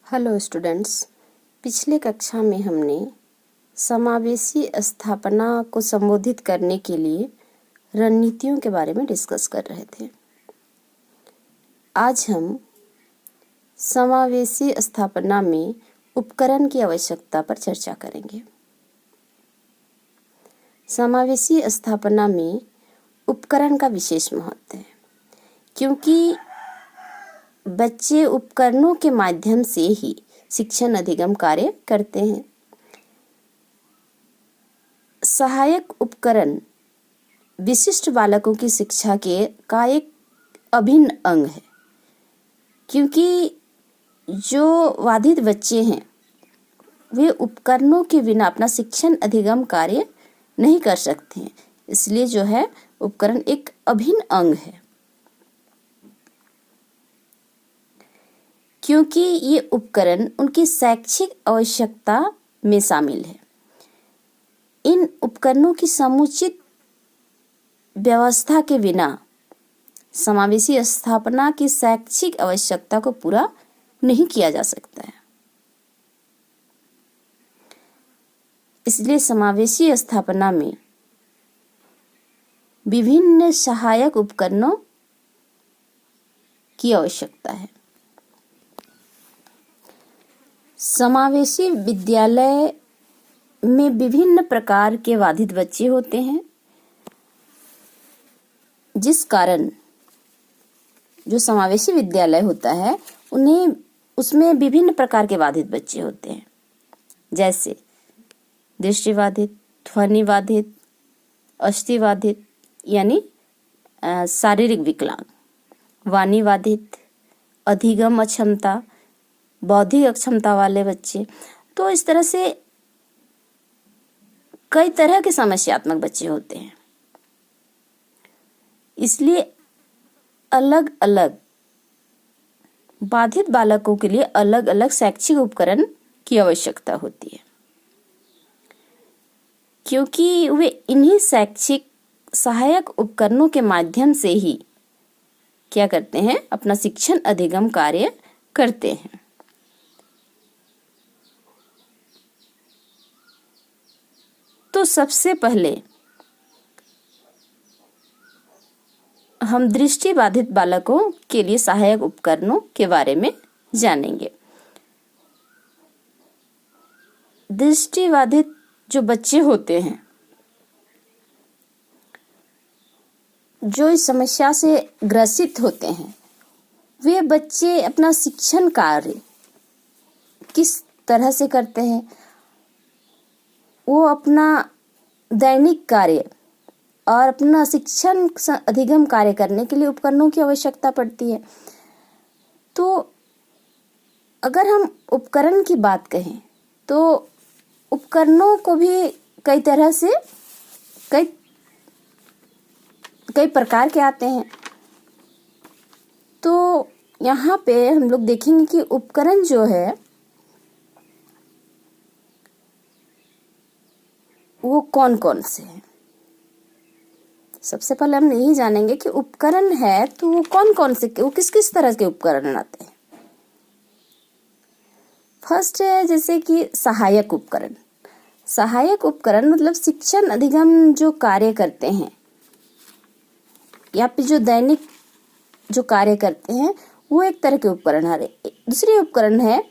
Hello students, पिछले कक्षा में हमने समावेशी स्थापना को संबोधित करने के लिए रणनीतियों के बारे में डिस्कस कर रहे थे। आज हम समावेशी स्थापना में उपकरण की आवश्यकता पर चर्चा करेंगे। समावेशी स्थापना में उपकरण का विशेष महत्व है, क्योंकि बच्चे उपकरणों के माध्यम से ही शिक्षण अधिगम कार्य करते हैं। सहायक उपकरण विशिष्ट बालकों की शिक्षा का एक अभिन्न अंग है, क्योंकि जो बाधित बच्चे हैं वे उपकरणों के बिना अपना शिक्षण अधिगम कार्य नहीं कर सकते हैं। इसलिए जो है उपकरण एक अभिन्न अंग है, क्योंकि ये उपकरण उनकी शैक्षिक आवश्यकता में शामिल है। इन उपकरणों की समुचित व्यवस्था के बिना समावेशी स्थापना की शैक्षिक आवश्यकता को पूरा नहीं किया जा सकता है। इसलिए समावेशी स्थापना में विभिन्न सहायक उपकरणों की आवश्यकता है। समावेशी विद्यालय में विभिन्न प्रकार के बाधित बच्चे होते हैं, जिस कारण जो समावेशी विद्यालय होता है उसमें विभिन्न प्रकार के बाधित बच्चे होते हैं, जैसे दृष्टिबाधित, ध्वनिबाधित, अष्टिबाधित यानी शारीरिक विकलांग, वाणीबाधित, अधिगम अक्षमता, बौद्धिक अक्षमता वाले बच्चे। तो इस तरह से कई तरह के समस्यात्मक बच्चे होते हैं। इसलिए अलग अलग बाधित बालकों के लिए अलग अलग शैक्षिक उपकरण की आवश्यकता होती है, क्योंकि वे इन्हीं शैक्षिक सहायक उपकरणों के माध्यम से ही क्या करते हैं, अपना शिक्षण अधिगम कार्य करते हैं। तो सबसे पहले हम दृष्टिबाधित बालकों के लिए सहायक उपकरणों के बारे में जानेंगे। दृष्टिबाधित जो बच्चे होते हैं, जो इस समस्या से ग्रसित होते हैं, वे बच्चे अपना शिक्षण कार्य किस तरह से करते हैं। वो अपना दैनिक कार्य और अपना शिक्षण अधिगम कार्य करने के लिए उपकरणों की आवश्यकता पड़ती है। तो अगर हम उपकरण की बात कहें तो उपकरणों को भी कई तरह से कई प्रकार के आते हैं। तो यहाँ पे हम लोग देखेंगे कि उपकरण जो है वो कौन कौन से हैं। सबसे पहले हम यही जानेंगे कि उपकरण है तो वो कौन कौन से, वो किस किस तरह के उपकरण आते हैं। फर्स्ट है जैसे कि सहायक उपकरण। सहायक उपकरण मतलब शिक्षण अधिगम जो कार्य करते हैं या फिर जो दैनिक जो कार्य करते हैं, वो एक तरह के उपकरण है। दूसरी उपकरण है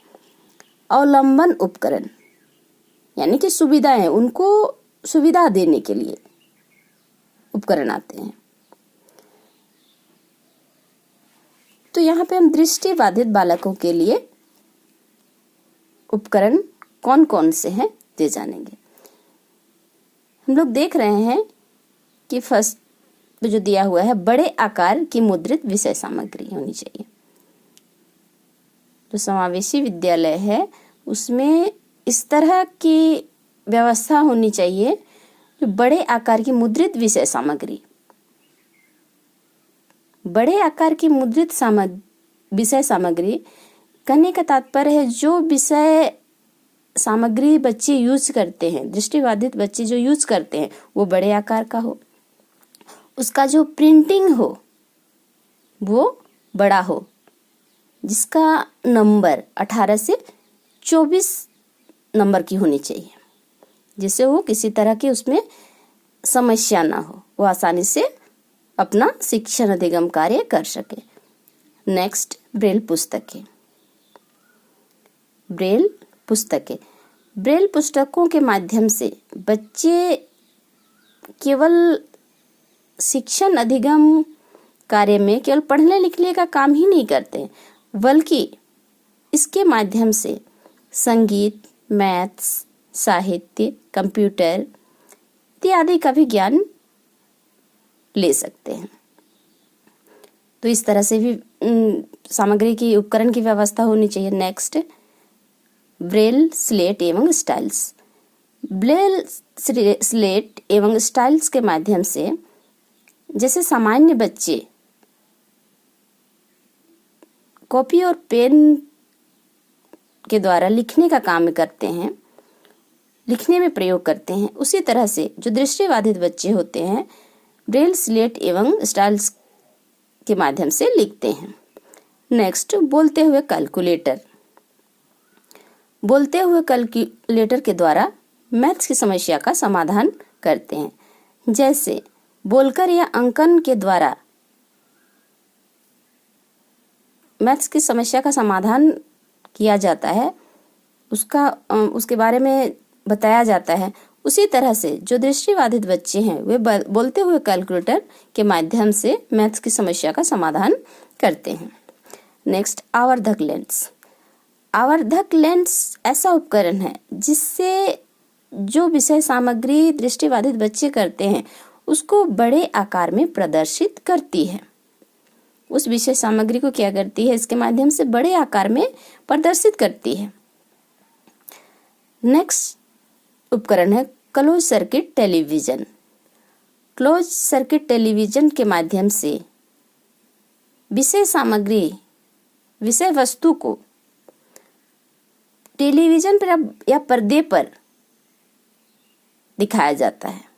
अवलंबन उपकरण, यानी कि सुविधाएं हैं, उनको सुविधा देने के लिए उपकरण आते हैं। तो यहाँ पे हम दृष्टिबाधित बालकों के लिए उपकरण कौन कौन से हैं ये जानेंगे। हम लोग देख रहे हैं कि फर्स्ट जो दिया हुआ है, बड़े आकार की मुद्रित विषय सामग्री होनी चाहिए। जो समावेशी विद्यालय है उसमें इस तरह की व्यवस्था होनी चाहिए, जो बड़े आकार की मुद्रित विषय सामग्री। बड़े आकार की मुद्रित विषय सामग्री कहने का तात्पर्य है जो विषय सामग्री बच्चे यूज करते हैं, दृष्टिबाधित बच्चे जो यूज करते हैं, वो बड़े आकार का हो, उसका जो प्रिंटिंग हो वो बड़ा हो, जिसका नंबर 18 से 24 नंबर की होनी चाहिए, जिससे वो किसी तरह की उसमें समस्या ना हो, वो आसानी से अपना शिक्षण अधिगम कार्य कर सके। नेक्स्ट, ब्रेल पुस्तकें। ब्रेल पुस्तकें, ब्रेल पुस्तकों के माध्यम से बच्चे केवल शिक्षण अधिगम कार्य में केवल पढ़ने लिखने का काम ही नहीं करते, बल्कि इसके माध्यम से संगीत, मैथ्स, साहित्य, कंप्यूटर इत्यादि का भी ज्ञान ले सकते हैं। तो इस तरह से भी सामग्री की, उपकरण की व्यवस्था होनी चाहिए। नेक्स्ट, ब्रेल स्लेट एवं स्टाइल्स। ब्रेल स्लेट एवं स्टाइल्स के माध्यम से जैसे सामान्य बच्चे कॉपी और पेन के द्वारा लिखने का काम करते हैं, लिखने में प्रयोग करते हैं, उसी तरह से जो दृष्टिबाधित बच्चे होते हैं ब्रेल स्लेट एवं स्टाइल्स के माध्यम से लिखते हैं। नेक्स्ट, बोलते हुए कैलकुलेटर। बोलते हुए कैलकुलेटर के द्वारा मैथ्स की समस्या का समाधान करते हैं। जैसे बोलकर या अंकन के द्वारा मैथ्स की समस्या का समाधान किया जाता है, उसके बारे में बताया जाता है, उसी तरह से जो दृष्टिबाधित बच्चे हैं वे बोलते हुए कैलकुलेटर के माध्यम से मैथ्स की समस्या का समाधान करते हैं। नेक्स्ट, आवर्धक लेंस। आवर्धक लेंस ऐसा उपकरण है जिससे जो विषय सामग्री दृष्टिबाधित बच्चे करते हैं उसको बड़े आकार में प्रदर्शित करती है। उस विषय सामग्री को क्या करती है, इसके माध्यम से बड़े आकार में प्रदर्शित करती है। नेक्स्ट उपकरण है close circuit television. Close circuit television के माध्यम से विषय सामग्री, विषय वस्तु को टेलीविजन पर या पर्दे पर दिखाया जाता है।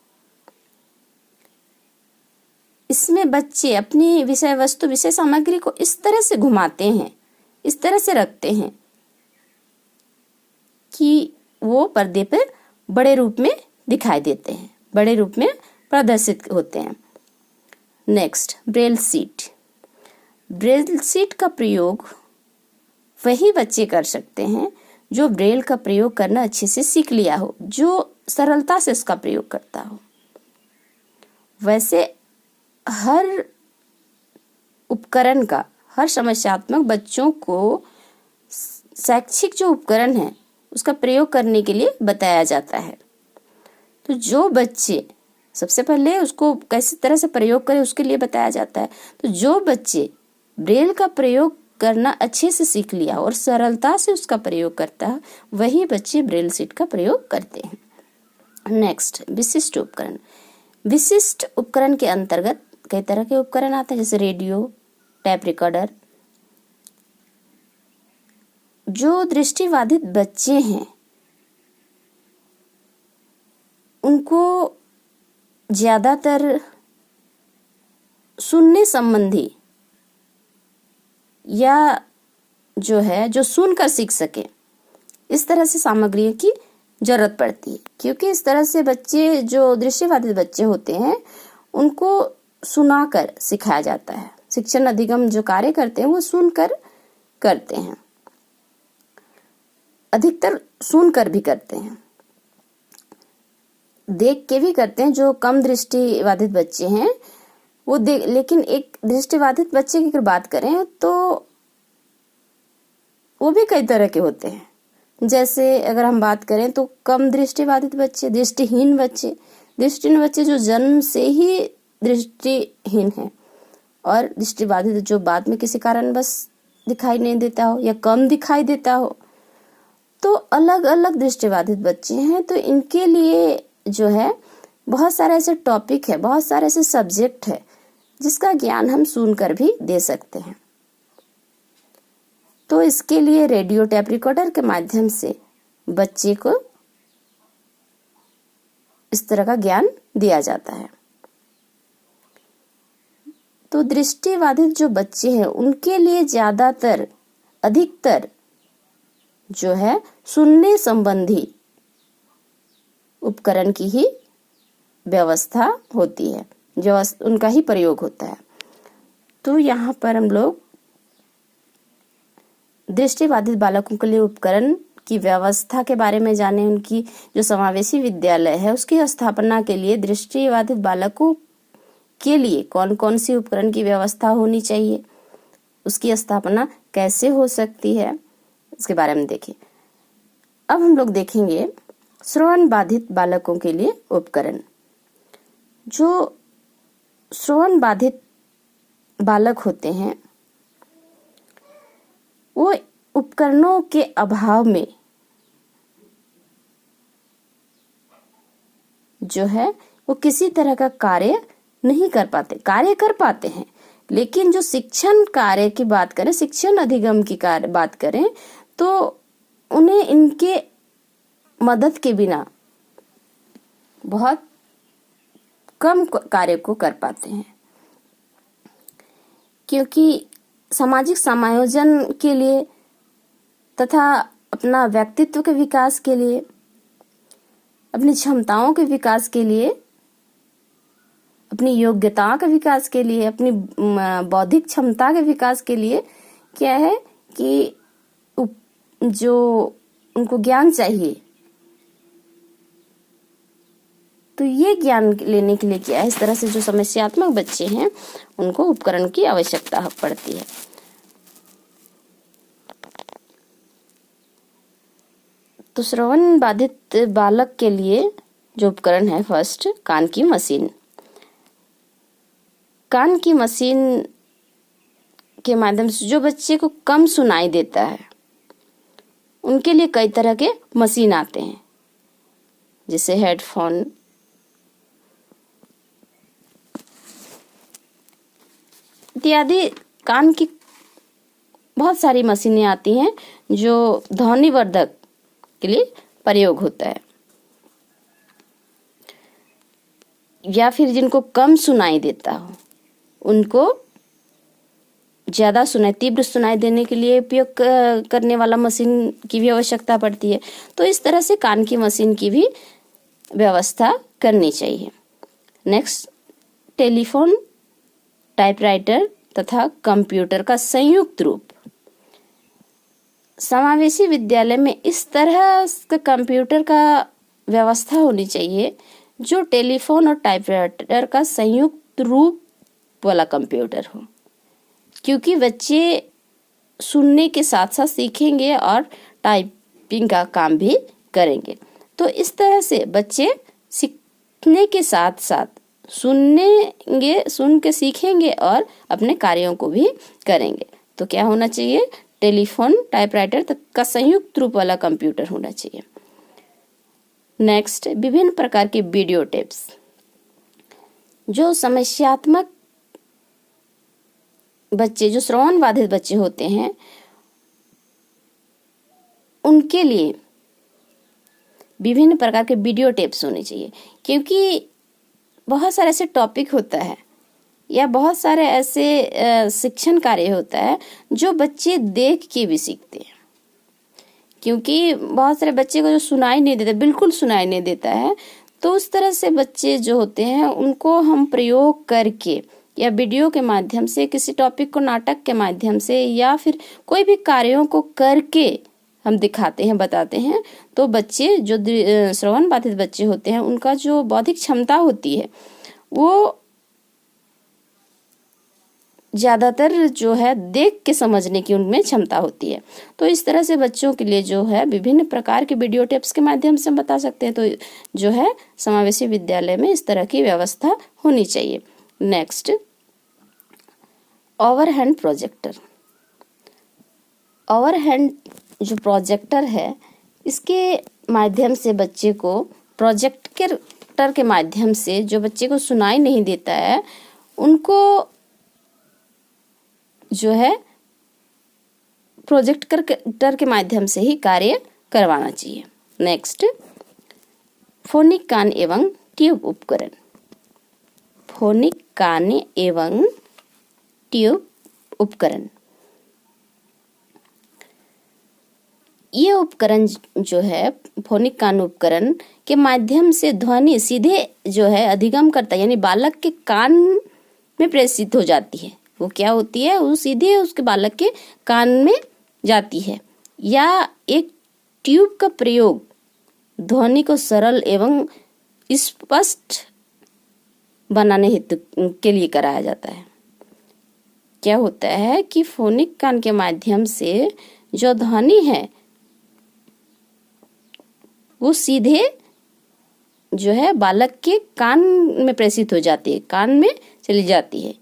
इसमें बच्चे अपनी विषय वस्तु, विषय सामग्री को इस तरह से घुमाते हैं, इस तरह से रखते हैं कि वो पर्दे पर बड़े रूप में दिखाई देते हैं, बड़े रूप में प्रदर्शित होते हैं। Next, Braille seat. Braille seat का प्रयोग वही बच्चे कर सकते हैं जो ब्रेल का प्रयोग करना अच्छे से सीख लिया हो, जो सरलता से इसका प्रयोग करता हो। वैसे हर उपकरण का, हर समस्यात्मक बच्चों को शैक्षिक जो उपकरण है उसका प्रयोग करने के लिए बताया जाता है। तो जो बच्चे, सबसे पहले उसको कैसी तरह से प्रयोग करें उसके लिए बताया जाता है। तो जो बच्चे ब्रेल का प्रयोग करना अच्छे से सीख लिया और सरलता से उसका प्रयोग करता है, वही बच्चे ब्रेल सीट का प्रयोग करते हैं। नेक्स्ट, विशिष्ट उपकरण। विशिष्ट उपकरण के अंतर्गत कई तरह के उपकरण आते हैं, जैसे रेडियो, टेप रिकॉर्डर। जो दृष्टिबाधित बच्चे हैं उनको ज्यादातर सुनने संबंधी या जो सुनकर सीख सके, इस तरह से सामग्रियों की जरूरत पड़ती है। क्योंकि इस तरह से बच्चे, जो दृष्टिबाधित बच्चे होते हैं, उनको सुनाकर सिखाया जाता है। शिक्षण अधिगम जो कार्य करते हैं वो सुनकर करते हैं, अधिकतर सुनकर भी करते हैं, देख के भी करते हैं। जो कम दृष्टिबाधित बच्चे हैं वो लेकिन एक दृष्टिबाधित बच्चे की अगर बात करें तो वो भी कई तरह के होते हैं। जैसे अगर हम बात करें तो कम दृष्टिबाधित बच्चे, दृष्टिहीन बच्चे जो जन्म से ही दृष्टिहीन हैं, और दृष्टिबाधित जो बाद में किसी कारण बस दिखाई नहीं देता हो या कम दिखाई देता हो। तो अलग अलग दृष्टिबाधित बच्चे हैं, तो इनके लिए जो है बहुत सारे ऐसे टॉपिक है, बहुत सारे ऐसे सब्जेक्ट है जिसका ज्ञान हम सुनकर भी दे सकते हैं। तो इसके लिए रेडियो, टेप रिकॉर्डर के माध्यम से बच्चे को इस तरह का ज्ञान दिया जाता है। तो दृष्टिबाधित जो बच्चे हैं उनके लिए ज्यादातर अधिकतर जो है सुनने संबंधी उपकरण की ही व्यवस्था होती है, जो उनका ही प्रयोग होता है। तो यहाँ पर हम लोग दृष्टिबाधित बालकों के लिए उपकरण की व्यवस्था के बारे में जाने। उनकी जो समावेशी विद्यालय है उसकी स्थापना के लिए दृष्टिबाधित बालकों के लिए कौन कौन सी उपकरण की व्यवस्था होनी चाहिए, उसकी स्थापना कैसे हो सकती है, इसके बारे में देखें। अब हम लोग देखेंगे श्रवण बाधित बालकों के लिए उपकरण। जो श्रवण बाधित बालक होते हैं वो उपकरणों के अभाव में जो है वो किसी तरह का कार्य नहीं कर पाते, कार्य कर पाते हैं, लेकिन जो शिक्षण कार्य की बात करें, शिक्षण अधिगम की बात करें, तो उन्हें इनके मदद के बिना बहुत कम कार्य को कर पाते हैं। क्योंकि सामाजिक समायोजन के लिए तथा अपना व्यक्तित्व के विकास के लिए, अपनी क्षमताओं के विकास के लिए, अपनी योग्यताओं के विकास के लिए, अपनी बौद्धिक क्षमता के विकास के लिए क्या है कि जो उनको ज्ञान चाहिए, तो ये ज्ञान लेने के लिए क्या है, इस तरह से जो समस्यात्मक बच्चे हैं उनको उपकरण की आवश्यकता पड़ती है। तो श्रवण बाधित बालक के लिए जो उपकरण है, फर्स्ट कान की मशीन। कान की मशीन के माध्यम से जो बच्चे को कम सुनाई देता है उनके लिए कई तरह के मशीन आते हैं, जैसे हेडफोन, इत्यादि। कान की बहुत सारी मशीनें आती हैं जो ध्वनिवर्धक के लिए प्रयोग होता है, या फिर जिनको कम सुनाई देता हो उनको ज्यादा तीव्र सुनाई देने के लिए उपयोग करने वाला मशीन की भी आवश्यकता पड़ती है। तो इस तरह से कान की मशीन की भी व्यवस्था करनी चाहिए। नेक्स्ट, टेलीफोन, टाइपराइटर तथा कंप्यूटर का संयुक्त रूप। समावेशी विद्यालय में इस तरह का कंप्यूटर का व्यवस्था होनी चाहिए जो टेलीफोन और टाइपराइटर का संयुक्त रूप वाला कंप्यूटर हो, क्योंकि बच्चे सुनने के साथ साथ सीखेंगे और टाइपिंग का काम भी करेंगे। तो इस तरह से बच्चे सीखने के साथ साथ सुन के सीखेंगे और अपने कार्यों को भी करेंगे। तो क्या होना चाहिए, टेलीफोन, टाइपराइटर का संयुक्त रूप वाला कंप्यूटर होना चाहिए। नेक्स्ट, विभिन्न प्रकार के वीडियो टेप्स। जो समस्यात्मक बच्चे, जो श्रवण बाधित बच्चे होते हैं, उनके लिए विभिन्न प्रकार के वीडियो टेप्स होने चाहिए, क्योंकि बहुत सारे ऐसे टॉपिक होता है या बहुत सारे ऐसे शिक्षण कार्य होता है जो बच्चे देख के भी सीखते हैं। क्योंकि बहुत सारे बच्चे को जो सुनाई नहीं देता, बिल्कुल सुनाई नहीं देता है, तो उस तरह से बच्चे जो होते हैं उनको हम प्रयोग करके या वीडियो के माध्यम से, किसी टॉपिक को नाटक के माध्यम से या फिर कोई भी कार्यों को करके हम दिखाते हैं, बताते हैं। तो बच्चे जो श्रवण बाधित बच्चे होते हैं उनका जो बौद्धिक क्षमता होती है वो ज्यादातर जो है देख के समझने की उनमें क्षमता होती है। तो इस तरह से बच्चों के लिए जो है विभिन्न प्रकार के वीडियो टेप्स के माध्यम से हम बता सकते हैं। तो जो है समावेशी विद्यालय में इस तरह की व्यवस्था होनी चाहिए। Next, overhead projector. ओवरहेड जो प्रोजेक्टर है, इसके माध्यम से बच्चे को, प्रोजेक्टर के माध्यम से जो बच्चे को सुनाई नहीं देता है उनको जो है प्रोजेक्टर के माध्यम से ही कार्य करवाना चाहिए। नेक्स्ट, फोनिक कान एवं ट्यूब उपकरण। फोनिक कान एवं ट्यूब उपकरण। ये उपकरण जो है, फोनिक कान उपकरण के माध्यम से ध्वनि सीधे जो है अधिगम करता है, यानी बालक के कान में प्रेषित हो जाती है। वो क्या होती है, वो सीधे उसके बालक के कान में जाती है। या एक ट्यूब का प्रयोग ध्वनि को सरल एवं स्पष्ट बनाने हेतु के लिए कराया जाता है। क्या होता है कि फोनिक कान के माध्यम से जो ध्वनि है वो सीधे जो है बालक के कान में प्रेषित हो जाती है, कान में चली जाती है।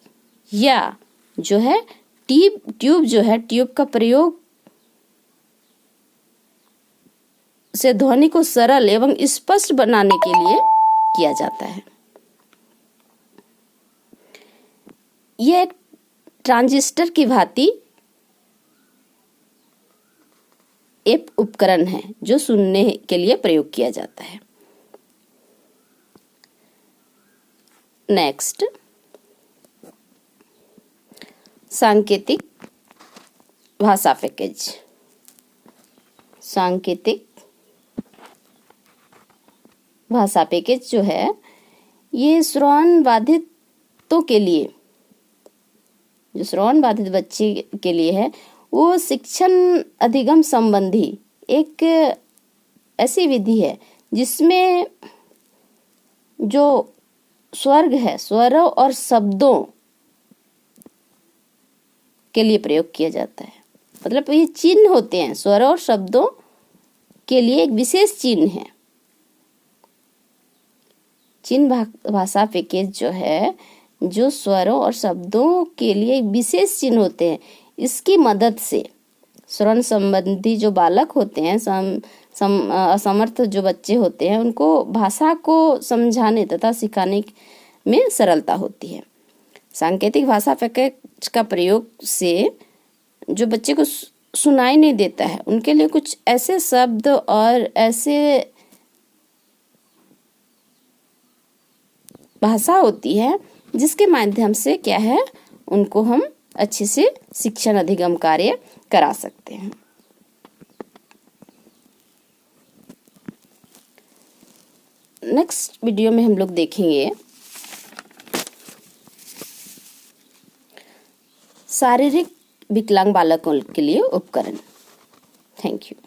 या जो है ट्यूब जो है, ट्यूब का प्रयोग से ध्वनि को सरल एवं स्पष्ट बनाने के लिए किया जाता है। यह एक ट्रांजिस्टर की भांति एक उपकरण है जो सुनने के लिए प्रयोग किया जाता है। नेक्स्ट, सांकेतिक भाषा पैकेज। सांकेतिक भाषा पैकेज जो है, ये श्रवण बाधितों के लिए, जो श्रवण बाधित बच्चे के लिए है, वो शिक्षण अधिगम संबंधी एक ऐसी विधि है जिसमें जो स्वर्ग है, स्वरों और शब्दों के लिए प्रयोग किया जाता है। मतलब ये चिन्ह होते हैं, स्वरों और शब्दों के लिए एक विशेष चिन्ह है। चिन्ह भाषा पैकेज जो है, जो स्वरों और शब्दों के लिए विशेष चिन्ह होते हैं, इसकी मदद से श्रवण संबंधी जो बालक होते हैं, असमर्थ जो बच्चे होते हैं, उनको भाषा को समझाने तथा सिखाने में सरलता होती है। सांकेतिक भाषा पैकेज का प्रयोग से जो बच्चे को सुनाई नहीं देता है, उनके लिए कुछ ऐसे शब्द और ऐसे भाषा होती है जिसके माध्यम से क्या है, उनको हम अच्छे से शिक्षण अधिगम कार्य करा सकते हैं। नेक्स्ट वीडियो में हम लोग देखेंगे शारीरिक विकलांग बालकों के लिए उपकरण। Thank you.